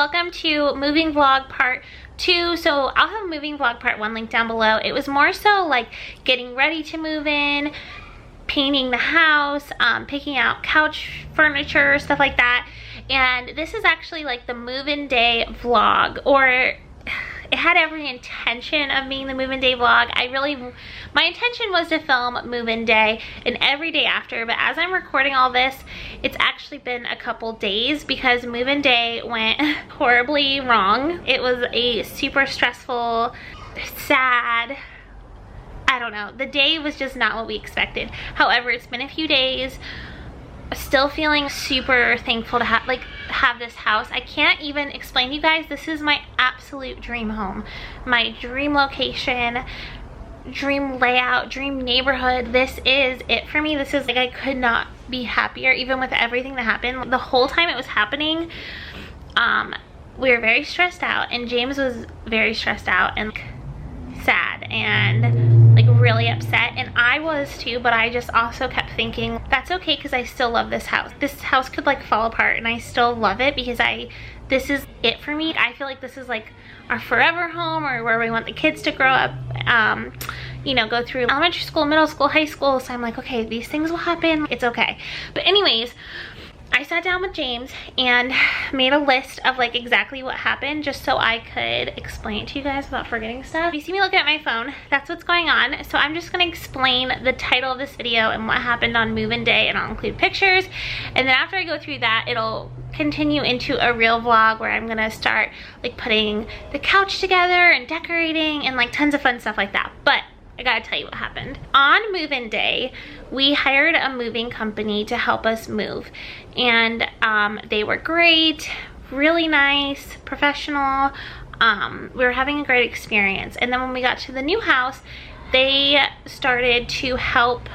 welcome to moving vlog part 2. So I'll have moving vlog part 1 linked down below. It was more so like getting ready to move in, painting the house, picking out couch furniture, stuff like that. And this is actually like the move-in day vlog, or it had every intention of being the move-in day vlog. My intention was to film move-in day and every day after, but as I'm recording all this, it's actually been a couple days because move-in day went horribly wrong. It was a super stressful, sad, I don't know. The day was just not what we expected. However, it's been a few days. Still feeling super thankful to have this house. I can't even explain to you guys, this is my absolute dream home, my dream location, dream layout, dream neighborhood. This is it for me. This is like, I could not be happier, even with everything that happened. The whole time it was happening, we were very stressed out, and James was very stressed out and sad and like really upset, and I was too, but I just also kept thinking that's okay because I still love this house. This house could like fall apart and I still love it because this is it for me. I feel like this is like our forever home, or where we want the kids to grow up, you know, go through elementary school, middle school, high school. So I'm like, okay, these things will happen, it's okay. But anyways, I sat down with James and made a list of like exactly what happened, just so I could explain it to you guys without forgetting stuff. If you see me looking at my phone, that's what's going on. So I'm just gonna explain the title of this video and what happened on move-in day, and I'll include pictures. And then after I go through that, it'll continue into a real vlog where I'm gonna start like putting the couch together and decorating and like tons of fun stuff like that. But I gotta tell you what happened. On move-in day, we hired a moving company to help us move. And they were great, really nice, professional. We were having a great experience. And then when we got to the new house, they started to help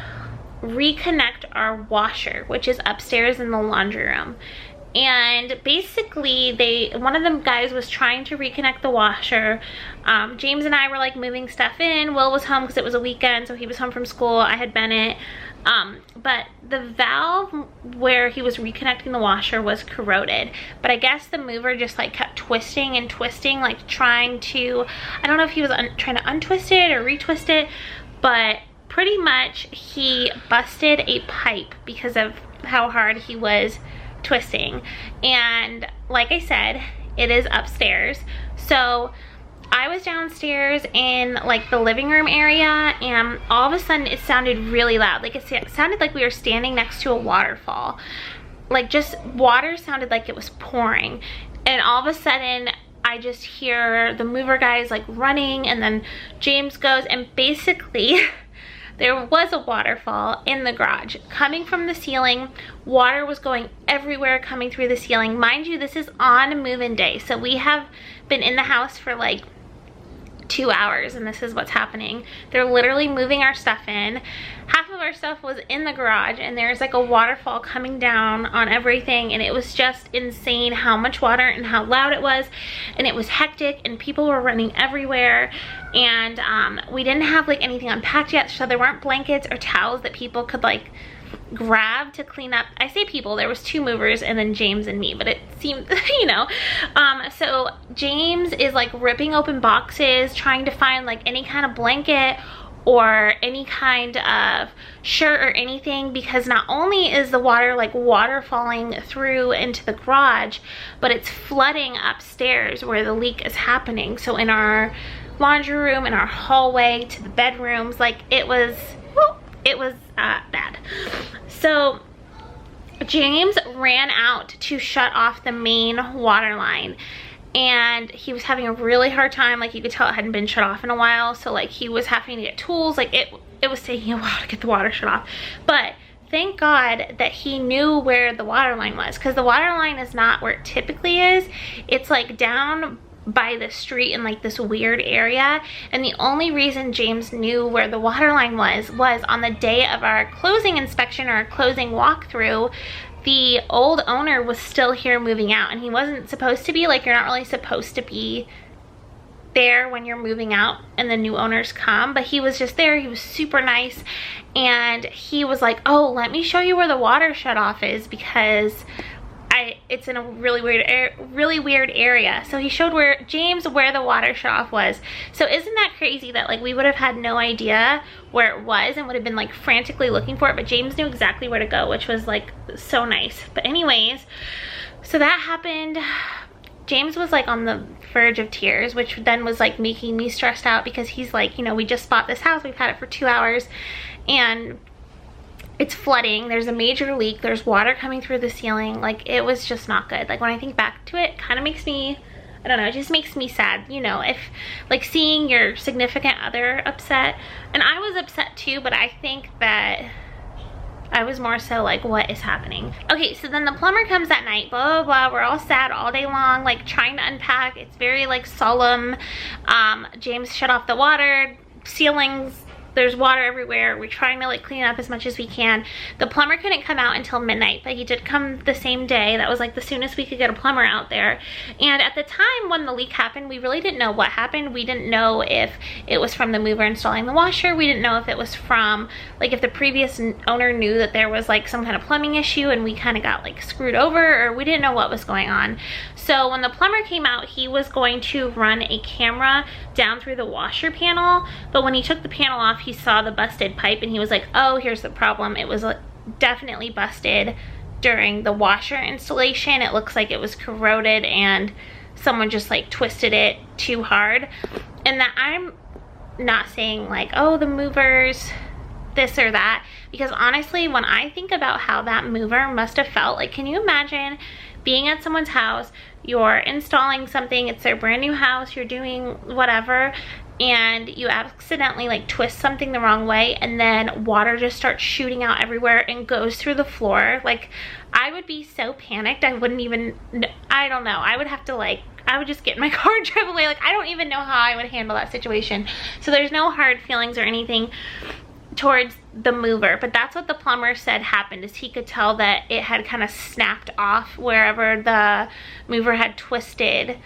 reconnect our washer, which is upstairs in the laundry room. And basically one of the guys was trying to reconnect the washer. James and I were like moving stuff in. Will was home because it was a weekend, so he was home from school. I had Bennett. But the valve where he was reconnecting the washer was corroded. But I guess the mover just like kept twisting and twisting, like trying to, I don't know if he was trying to untwist it or retwist it, but pretty much he busted a pipe because of how hard he was twisting. And like I said, it is upstairs. So I was downstairs in like the living room area, and all of a sudden it sounded really loud. Like it sounded like we were standing next to a waterfall. Like just water sounded like it was pouring. And all of a sudden I just hear the mover guys like running, and then James goes, and basically there was a waterfall in the garage coming from the ceiling. Water was going everywhere, coming through the ceiling. Mind you, this is on move-in day, so we have been in the house for like 2 hours, and this is what's happening. They're literally moving our stuff in. Half of our stuff was in the garage, and there's like a waterfall coming down on everything, and it was just insane how much water and how loud it was, and it was hectic, and people were running everywhere. And we didn't have like anything unpacked yet, so there weren't blankets or towels that people could like grab to clean up. I say people, there was 2 movers and then James and me, but it seemed, you know. So James is like ripping open boxes, trying to find like any kind of blanket or any kind of shirt or anything, because not only is the water like waterfalling through into the garage, but it's flooding upstairs where the leak is happening. So in our laundry room, in our hallway to the bedrooms, like it was bad. So James ran out to shut off the main water line, and he was having a really hard time. Like you could tell it hadn't been shut off in a while, so like he was having to get tools. Like it was taking a while to get the water shut off. But thank God that he knew where the water line was, because the water line is not where it typically is. It's like down by the street in like this weird area, and the only reason James knew where the water line was on the day of our closing inspection or our closing walkthrough. The old owner was still here moving out, and he wasn't supposed to be. Like, you're not really supposed to be there when you're moving out and the new owners come, but he was just there. He was super nice, and he was like, oh, let me show you where the water shut off is, because but it's in a really weird area. So he showed James where the water shutoff was. So isn't that crazy that like we would have had no idea where it was and would have been like frantically looking for it, but James knew exactly where to go, which was like so nice. But anyways, so that happened. James was like on the verge of tears, which then was like making me stressed out because he's like, you know, we just bought this house, we've had it for 2 hours and it's flooding, there's a major leak, there's water coming through the ceiling. Like, it was just not good. Like, when I think back to it, kind of makes me, I don't know, it just makes me sad, you know, if like seeing your significant other upset. And I was upset too, but I think that I was more so like, what is happening? Okay, so then the plumber comes that night, blah, blah, blah. We're all sad all day long, like trying to unpack. It's very like solemn. James shut off the water, ceilings, there's water everywhere. We're trying to like clean up as much as we can. The plumber couldn't come out until midnight, but he did come the same day. That was like the soonest we could get a plumber out there. And at the time when the leak happened, we really didn't know what happened. We didn't know if it was from the mover installing the washer. We didn't know if it was from, like, if the previous owner knew that there was like some kind of plumbing issue and we kind of got like screwed over, or we didn't know what was going on. So when the plumber came out, he was going to run a camera down through the washer panel, but when he took the panel off, he saw the busted pipe and he was like, oh, here's the problem. It was definitely busted during the washer installation. It looks like it was corroded and someone just like twisted it too hard. And that, I'm not saying like, oh, the movers this or that, because honestly, when I think about how that mover must have felt, like, can you imagine being at someone's house, you're installing something, it's their brand new house, you're doing whatever, and you accidentally like twist something the wrong way and then water just starts shooting out everywhere and goes through the floor. Like, I would be so panicked, I wouldn't even, I don't know, I would have to like, I would just get in my car and drive away. Like, I don't even know how I would handle that situation. So there's no hard feelings or anything towards the mover, but that's what the plumber said happened, is he could tell that it had kind of snapped off wherever the mover had twisted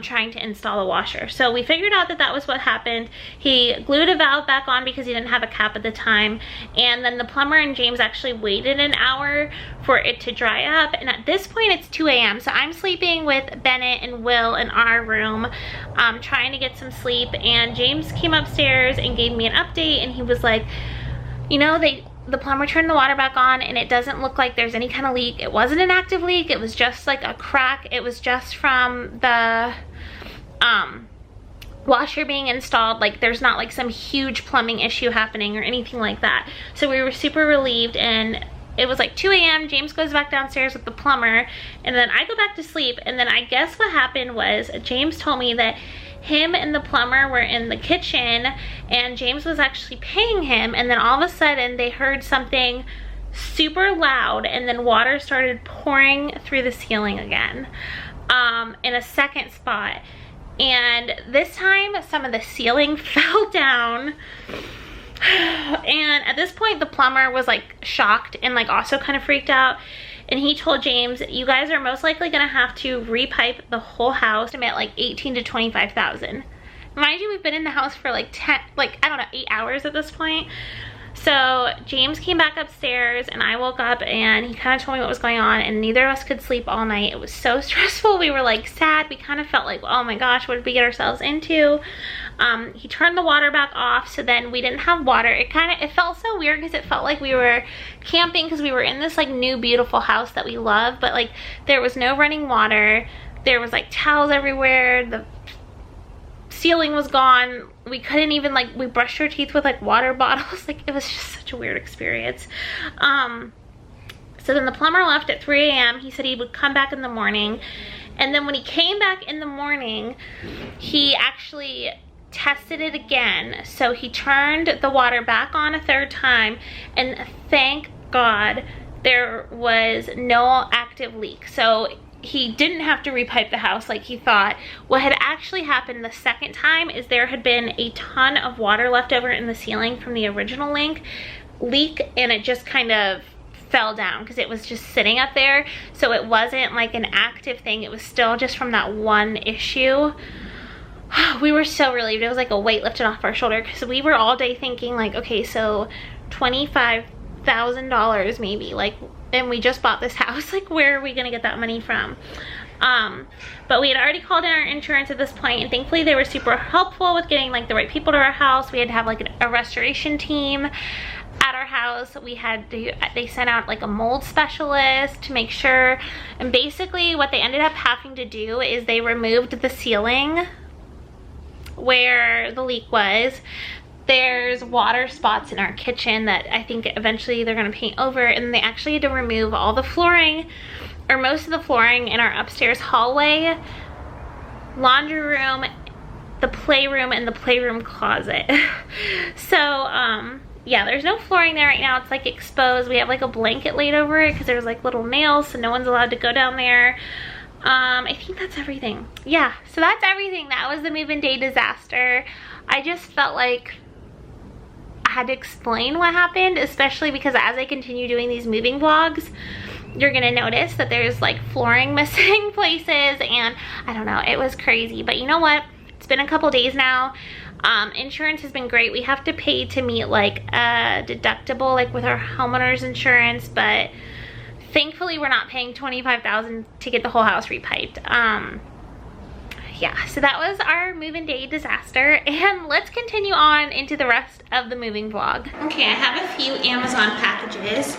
trying to install the washer. So we figured out that that was what happened. He glued a valve back on because he didn't have a cap at the time, and then the plumber and James actually waited an hour for it to dry up. And at this point it's 2 a.m. so I'm sleeping with Bennett and Will in our room, trying to get some sleep, and James came upstairs and gave me an update, and he was like, you know, the plumber turned the water back on and it doesn't look like there's any kind of leak. It wasn't an active leak, it was just like a crack. It was just from the washer being installed. Like, there's not like some huge plumbing issue happening or anything like that. So we were super relieved, and it was like 2 a.m. James goes back downstairs with the plumber, and then I go back to sleep. And then I guess what happened was James told me that him and the plumber were in the kitchen and James was actually paying him, and then all of a sudden they heard something super loud and then water started pouring through the ceiling again, in a second spot. And this time some of the ceiling fell down. And at this point the plumber was like shocked and like also kind of freaked out, and he told James, you guys are most likely gonna have to repipe the whole house at like 18 to 25,000. Mind you, we've been in the house for like 8 hours at this point. So James came back upstairs and I woke up and he kind of told me what was going on, and neither of us could sleep all night. It was so stressful. We were like sad. We kind of felt like, oh my gosh, what did we get ourselves into? He turned the water back off, so then we didn't have water. It felt so weird because it felt like we were camping, because we were in this like new beautiful house that we love, but like there was no running water. There was like towels everywhere. The ceiling was gone. We couldn't even like, we brushed our teeth with like water bottles. Like, it was just such a weird experience. So then the plumber left at 3 a.m. He said he would come back in the morning, and then when he came back in the morning, he actually tested it again. So he turned the water back on a third time, and thank God there was no active leak. So he didn't have to repipe the house like he thought. What had actually happened the second time is there had been a ton of water left over in the ceiling from the original leak, and it just kind of fell down because it was just sitting up there. So it wasn't like an active thing, it was still just from that one issue. We were so relieved. It was like a weight lifted off our shoulder, because we were all day thinking like, okay, so 25 $1,000 maybe, like, and we just bought this house. Like, where are we gonna get that money from? But we had already called in our insurance at this point, and thankfully they were super helpful with getting like the right people to our house. We had to have like a restoration team at our house. They sent out like a mold specialist to make sure, and basically what they ended up having to do is they removed the ceiling where the leak was. There's water spots in our kitchen that I think eventually they're gonna paint over, and they actually had to remove all the flooring, or most of the flooring, in our upstairs hallway, laundry room, the playroom, and the playroom closet. So yeah, there's no flooring there right now. It's like exposed. We have like a blanket laid over it because there's like little nails, so no one's allowed to go down there. I think that's everything. Yeah, so that's everything. That was the move-in day disaster. I just felt like I had to explain what happened, especially because as I continue doing these moving vlogs, you're gonna notice that there's like flooring missing places, and I don't know, it was crazy. But you know what? It's been a couple days now. Insurance has been great. We have to pay to meet like a deductible, like with our homeowner's insurance, but thankfully we're not paying $25,000 to get the whole house repiped. Yeah, so that was our move-in day disaster, and let's continue on into the rest of the moving vlog. Okay, I have a few Amazon packages.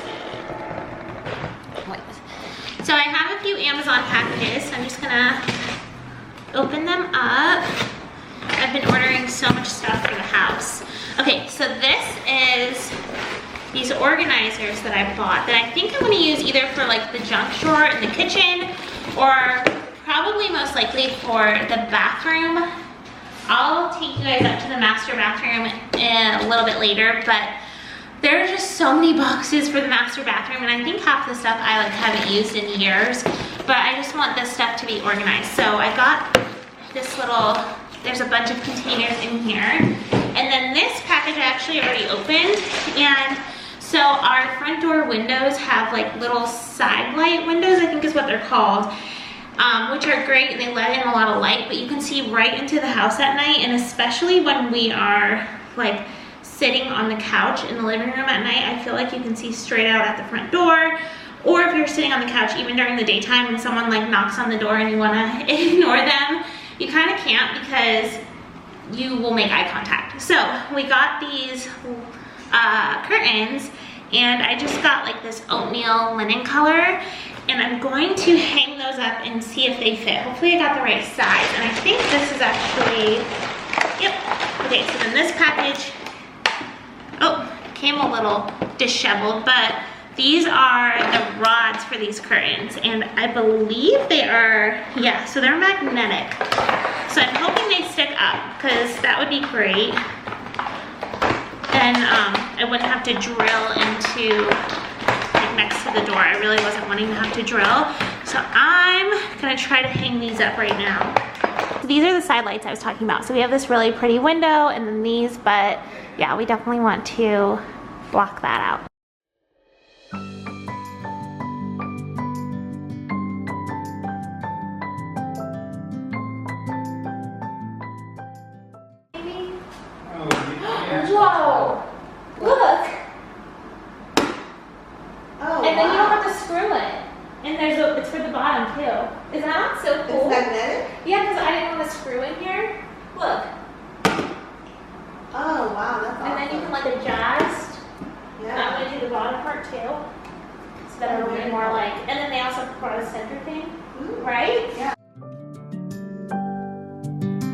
So I have a few Amazon packages, so I'm just gonna open them up. I've been ordering so much stuff for the house. Okay, so this is these organizers that I bought that I think I'm gonna use either for like the junk drawer in the kitchen, or probably most likely for the bathroom. I'll take you guys up to the master bathroom a little bit later, but there are just so many boxes for the master bathroom, and I think half the stuff I like haven't used in years, but I just want this stuff to be organized. So I got this little, there's a bunch of containers in here, and then this package I actually already opened. And so our front door windows have like little side light windows, I think is what they're called, which are great, and they let in a lot of light, but you can see right into the house at night, and especially when we are like sitting on the couch in the living room at night, I feel like you can see straight out at the front door. Or if you're sitting on the couch even during the daytime and someone like knocks on the door and you wanna ignore them, you kind of can't because you will make eye contact. So we got these curtains, and I just got like this oatmeal linen color, and I'm going to hang those up and see if they fit. Hopefully I got the right size, and I think this is actually, yep. Okay, so then this package, oh, came a little disheveled, but these are the rods for these curtains, and I believe they are, yeah, so they're magnetic. So I'm hoping they stick up, because that would be great. And I wouldn't have to drill into, like, next to the door. I really wasn't wanting to have to drill. So I'm gonna try to hang these up right now. So these are the side lights I was talking about. So we have this really pretty window, and then these, but yeah, we definitely want to block that out. Whoa! Look! Oh, and then you don't have to screw it. And there's a, it's for the bottom too. Is that not so cool? It's magnetic? Yeah, because I didn't want to screw in here. Look. Oh, wow, that's awesome. And then you can like adjust. Yeah. I'm going to do the bottom part too. So that it'll be more like, and then they also put a center thing. Ooh. Right? Yeah.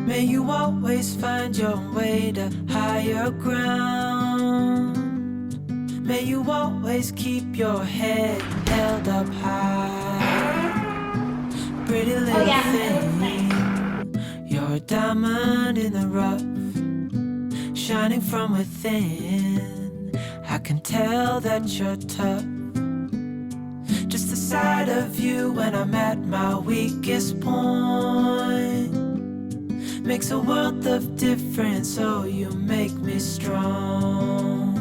May you always find your way to higher ground. May you always keep your head held up high. Pretty little thing, you're a diamond in the rough, shining from within. I can tell that you're tough. Just the sight of you when I'm at my weakest point makes a world of difference, oh, you make me strong.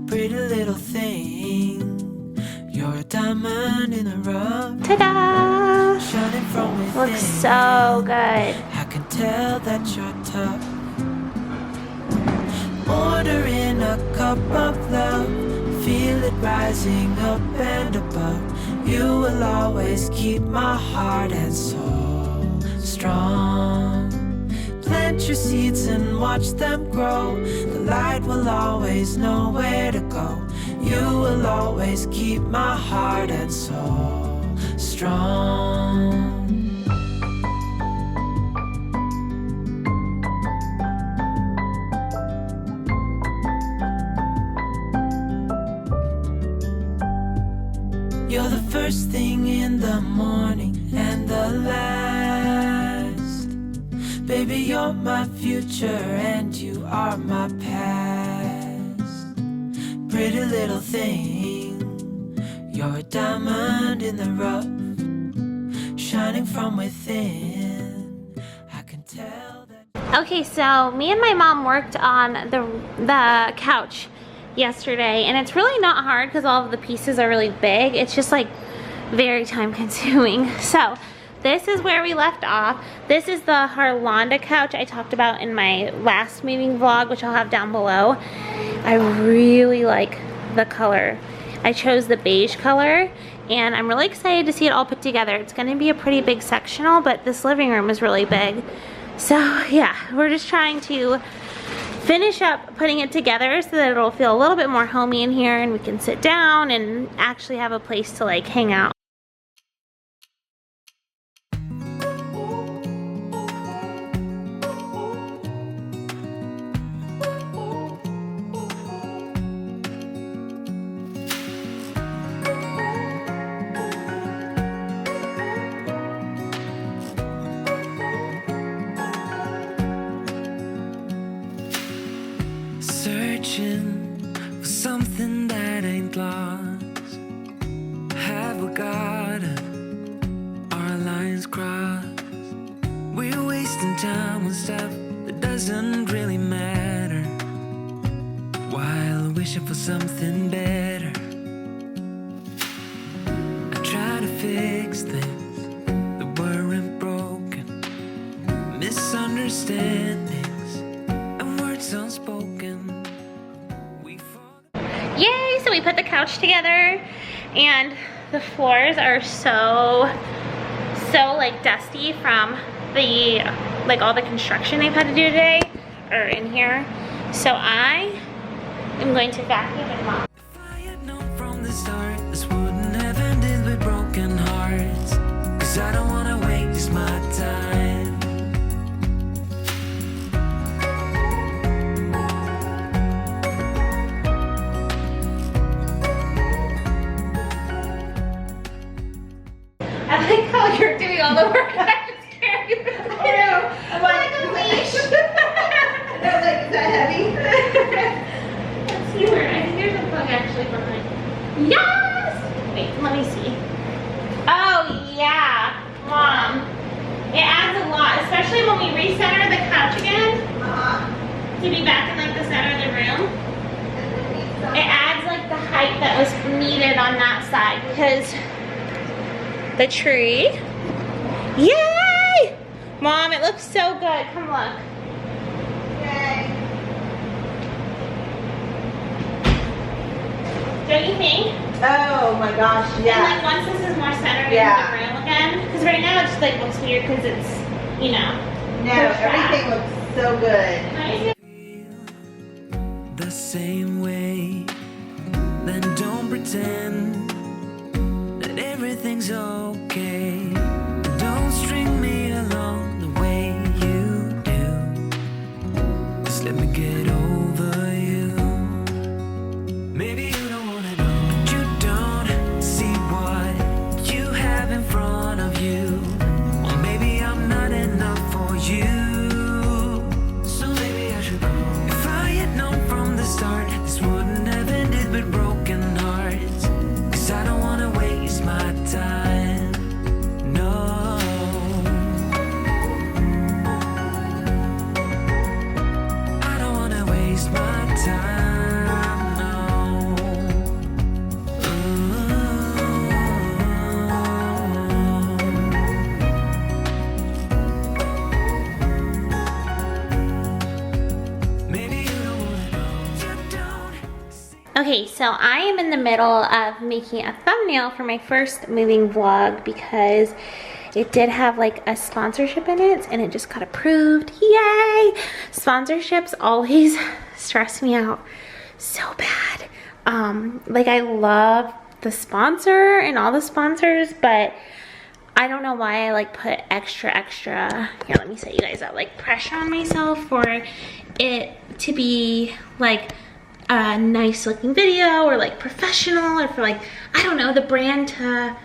Pretty little thing, you're a diamond in the rough. Ta-da! Shining from within. Looks so good. I can tell that you're tough. Ordering a cup of love, feel it rising up and above. You will always keep my heart and soul strong. Plant your seeds and watch them grow. The light will always know where to go. You will always keep my heart and soul strong. You're the first thing in the morning and the last. Baby, you're my future and you are my past. Pretty little thing, you're a diamond in the rough, shining from within. I can tell that. Okay, so me and my mom worked on the couch yesterday, and it's really not hard because all of the pieces are really big. It's just like very time consuming. So this is where we left off. This is the Harlonda couch I talked about in my last moving vlog, which I'll have down below. I really like the color. I chose the beige color, and I'm really excited to see it all put together. It's going to be a pretty big sectional, but this living room is really big. So yeah, we're just trying to finish up putting it together so that it'll feel a little bit more homey in here and we can sit down and actually have a place to like hang out. Searching for something that ain't lost. Have we got it? Our lines crossed. We're wasting time on stuff that doesn't really matter, while wishing for something better. I try to fix things that weren't broken, misunderstandings and words unspoken. Yay! So we put the couch together, and the floors are so like dusty from the all the construction they've had to do today or in here. So I am going to vacuum and mop. If I had known from the start, this wouldn't have ended with broken hearts. 'Cause I don't wanna waste my time. I like how you're doing all the work and I just carry it. I know. I'm like a leash. I was like, is that heavy? Let's see where, I think there's a plug actually behind. Yes! Wait, let me see. Oh yeah, Mom. It adds a lot, especially when we recenter the couch again, to be back in like the center of the room. It adds like the height that was needed on that side because the tree. Yay! Mom, it looks so good. Come look. Yay. Don't you think? Oh my gosh, And yeah. like once this is more centered Yeah. in the room again, because right now it just like looks weird because it's, you know. No, everything looks so good. The same way, then don't pretend that everything's okay. Don't string me along the way you do. Just let me get over you. Maybe you don't wanna know, you don't see what you have in front of you. Or maybe I'm not enough for you. So maybe I should go. If I had known from the start, this wouldn't have ended with broken hearts. 'Cause I don't wanna waste my time. Okay, so I am in the middle of making a thumbnail for my first moving vlog because it did have like a sponsorship in it and it just got approved. Yay! Sponsorships always stress me out so bad. Like I love the sponsor and all the sponsors, but I don't know why I like put extra. Here, let me set you guys up. Like pressure on myself for it to be like a nice looking video or like professional, or for like, I don't know, the brand to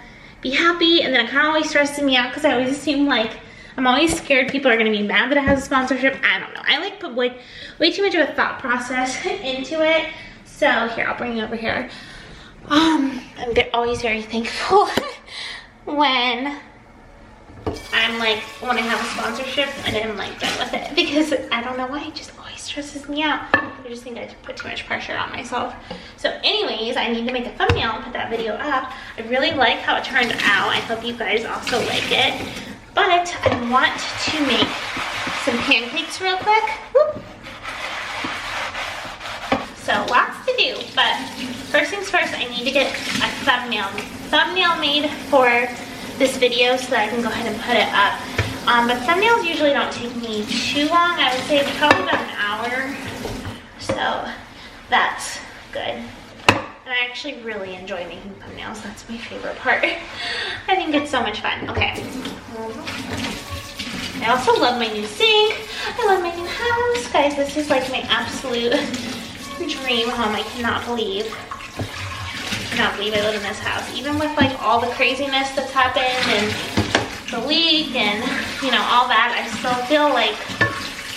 be happy. And then it kind of always stresses me out because I always assume like, I'm always scared people are gonna be mad that it has a sponsorship. I don't know. I like put way too much of a thought process into it. So here, I'll bring you over here. I'm always very thankful when when I have a sponsorship and I'm like done with it, because I don't know why, it just always stresses me out. I just think I put too much pressure on myself. So anyways, I need to make a thumbnail and put that video up. I really like how it turned out. I hope you guys also like it. But I want to make some pancakes real quick. Whoop. So lots to do, but first things first, I need to get a thumbnail made for this video so that I can go ahead and put it up. But thumbnails usually don't take me too long. I would say probably about an hour. So that's good. And I actually really enjoy making thumbnails. That's my favorite part. I think it's so much fun. Okay. I also love my new sink. I love my new house. Guys, this is like my absolute dream home. I cannot believe I live in this house. Even with like all the craziness that's happened and the leak and you know all that, I still feel like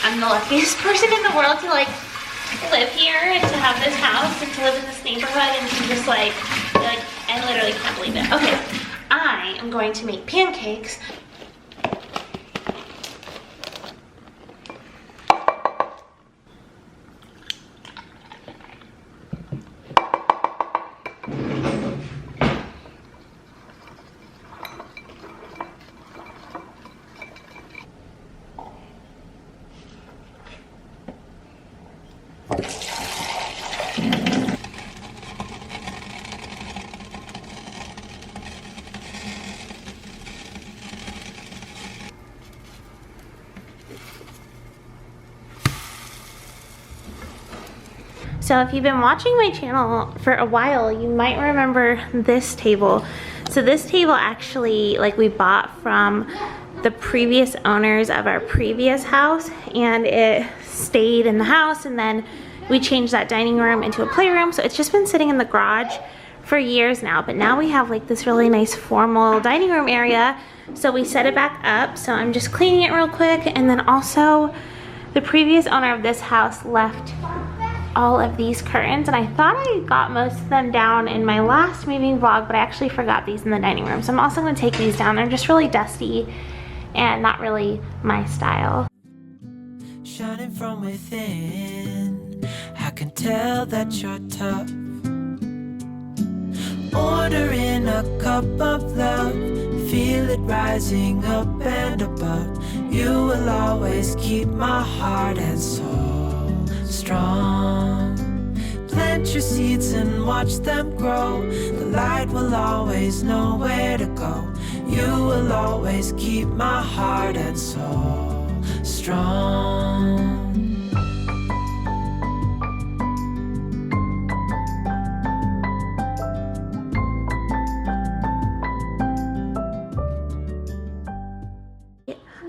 I'm the luckiest person in the world to like live here and to have this house and to live in this neighborhood and to just like I literally can't believe it. Okay, I am going to make pancakes. So if you've been watching my channel for a while, you might remember this table. So this table actually, like, we bought from the previous owners of our previous house, and it stayed in the house, and then we changed that dining room into a playroom. So it's just been sitting in the garage for years now, but now we have like this really nice formal dining room area. So we set it back up. So I'm just cleaning it real quick. And then also the previous owner of this house left all of these curtains, and I thought I got most of them down in my last moving vlog, but I actually forgot these in the dining room. So I'm also going to take these down. They're just really dusty and not really my style. Shining from within, I can tell that you're tough. Ordering a cup of love, feel it rising up and above. You will always keep my heart and soul strong. Plant your seeds and watch them grow. The light will always know where to go. You will always keep my heart and soul strong.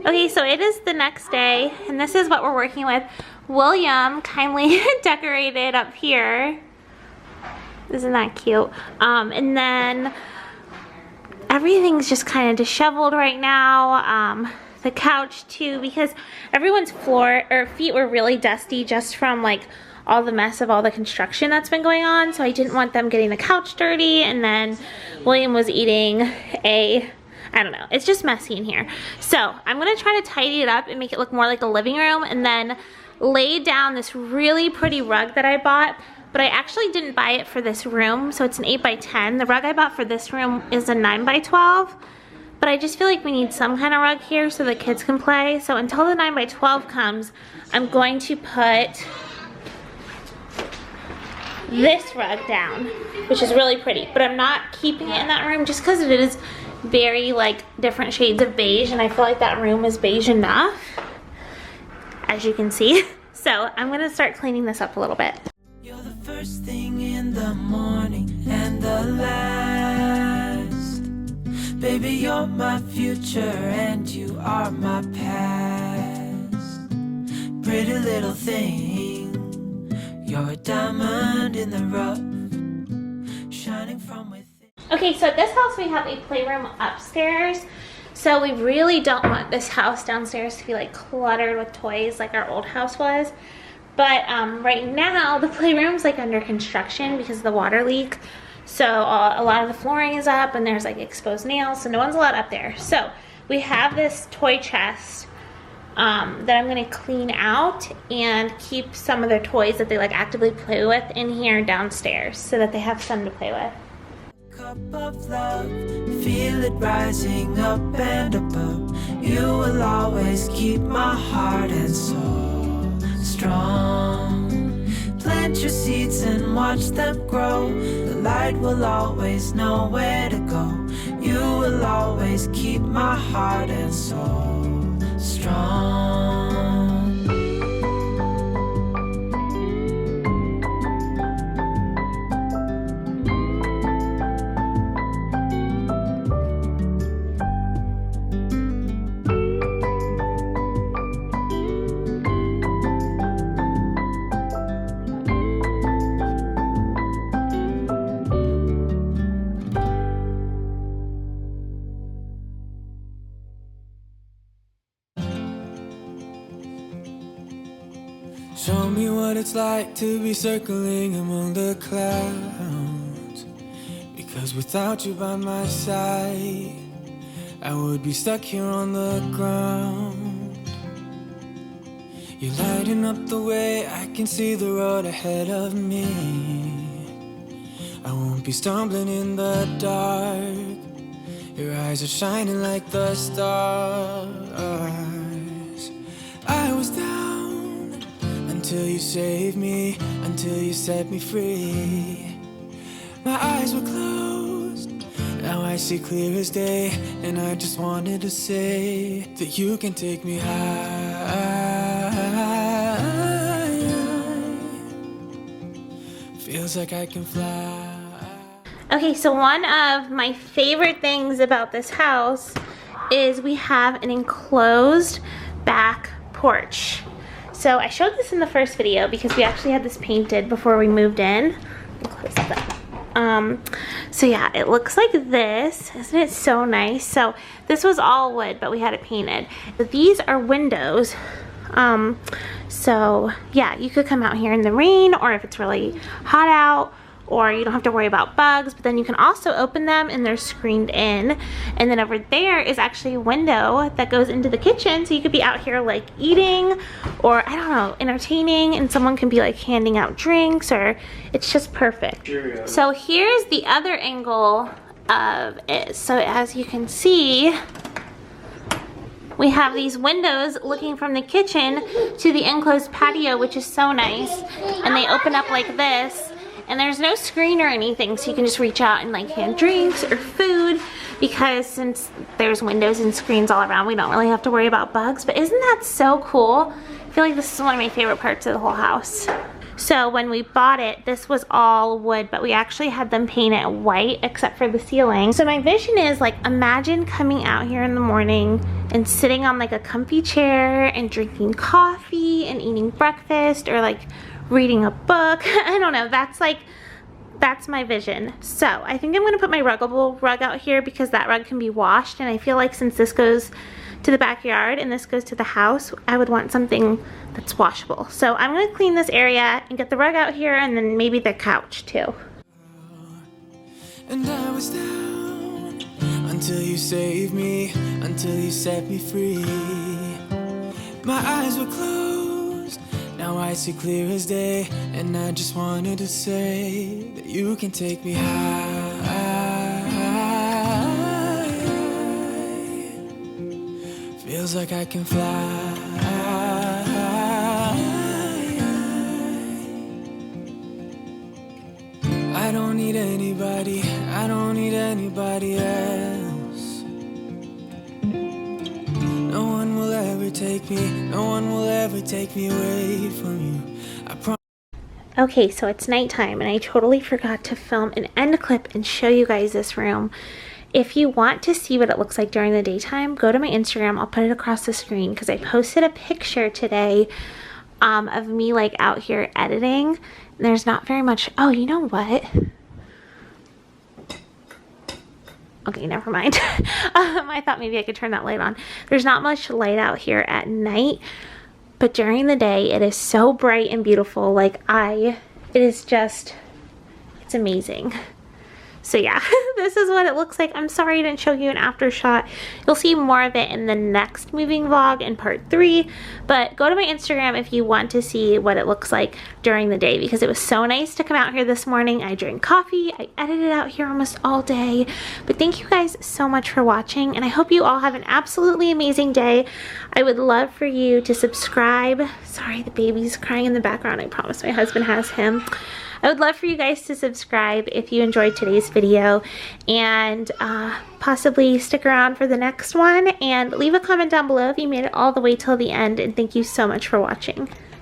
Okay, so it is the next day, and this is what we're working with. William kindly decorated up here. Isn't that cute? And then everything's just kind of disheveled right now. The couch too, because everyone's feet were really dusty just from like all the mess of all the construction that's been going on. So I didn't want them getting the couch dirty. And then William was eating I don't know, it's just messy in here. So I'm gonna try to tidy it up and make it look more like a living room, and then lay down this really pretty rug that I bought, but I actually didn't buy it for this room. So it's an 8x10. The rug I bought for this room is a 9x12, but I just feel like we need some kind of rug here so the kids can play. So until the 9x12 comes, I'm going to put this rug down, which is really pretty, but I'm not keeping it in that room just because it is very like different shades of beige, and I feel like that room is beige enough, as you can see. So I'm gonna start cleaning this up a little bit. You're the first thing in the morning and the last. Baby, you're my future and you are my past. Pretty little thing, you're a diamond in the rough, shining from within. Okay, so at this house we have a playroom upstairs. So we really don't want this house downstairs to be like cluttered with toys like our old house was. But right now the playroom's like under construction because of the water leak. So a lot of the flooring is up and there's like exposed nails, so no one's allowed up there. So we have this toy chest that I'm gonna clean out and keep some of their toys that they like actively play with in here downstairs so that they have some to play with. Cup of love, feel it rising up and above. You will always keep my heart and soul strong. Plant your seeds and watch them grow. The light will always know where to go. You will always keep my heart and soul strong. Show me what it's like to be circling among the clouds. Because without you by my side, I would be stuck here on the ground. You're lighting up the way, I can see the road ahead of me. I won't be stumbling in the dark. Your eyes are shining like the stars. I was down until you saved me, until you set me free. My eyes were closed, now I see clear as day. And I just wanted to say that you can take me high. Feels like I can fly. Okay, so one of my favorite things about this house is we have an enclosed back porch. So I showed this in the first video because we actually had this painted before we moved in. Close that. So yeah, it looks like this. Isn't it so nice? So this was all wood, but we had it painted. But these are windows. So yeah, you could come out here in the rain, or if it's really hot out, or you don't have to worry about bugs, but then you can also open them and they're screened in. And then over there is actually a window that goes into the kitchen, so you could be out here like eating, or I don't know, entertaining, and someone can be like handing out drinks, or it's just perfect. So here's the other angle of it. So as you can see, we have these windows looking from the kitchen to the enclosed patio, which is so nice, and they open up like this. And there's no screen or anything, so you can just reach out and like hand drinks or food, because since there's windows and screens all around, we don't really have to worry about bugs. But isn't that so cool? I feel like this is one of my favorite parts of the whole house. So when we bought it, this was all wood, but we actually had them paint it white except for the ceiling. So my vision is like, imagine coming out here in the morning and sitting on like a comfy chair and drinking coffee and eating breakfast, or like reading a book. I don't know, that's my vision. So I think I'm gonna put my ruggable rug out here because that rug can be washed, and I feel like since this goes to the backyard and this goes to the house, I would want something that's washable. So I'm gonna clean this area and get the rug out here, and then maybe the couch too. And I was down until you saved me, until you set me free. My eyes were closed, now I see clear as day. And I just wanted to say that you can take me high. Feels like I can fly. don't need anybody, I don't need anybody else. No one will ever take me, no one will ever take me away from you. I promise. Okay, so it's nighttime and I totally forgot to film an end clip and show you guys this room. If you want to see what it looks like during the daytime, go to my Instagram. I'll put it across the screen because I posted a picture today of me like out here editing. There's not very much. Oh, you know what? Okay, never mind. I thought maybe I could turn that light on. There's not much light out here at night, but during the day it is so bright and beautiful. Like it is just, it's amazing. So yeah, this is what it looks like. I'm sorry I didn't show you an after shot. You'll see more of it in the next moving vlog in part 3. But go to my Instagram if you want to see what it looks like during the day, because it was so nice to come out here this morning. I drank coffee. I edited out here almost all day. But thank you guys so much for watching, and I hope you all have an absolutely amazing day. I would love for you to subscribe. Sorry, the baby's crying in the background. I promise my husband has him. I would love for you guys to subscribe if you enjoyed today's video, and possibly stick around for the next one, and leave a comment down below if you made it all the way till the end, and thank you so much for watching.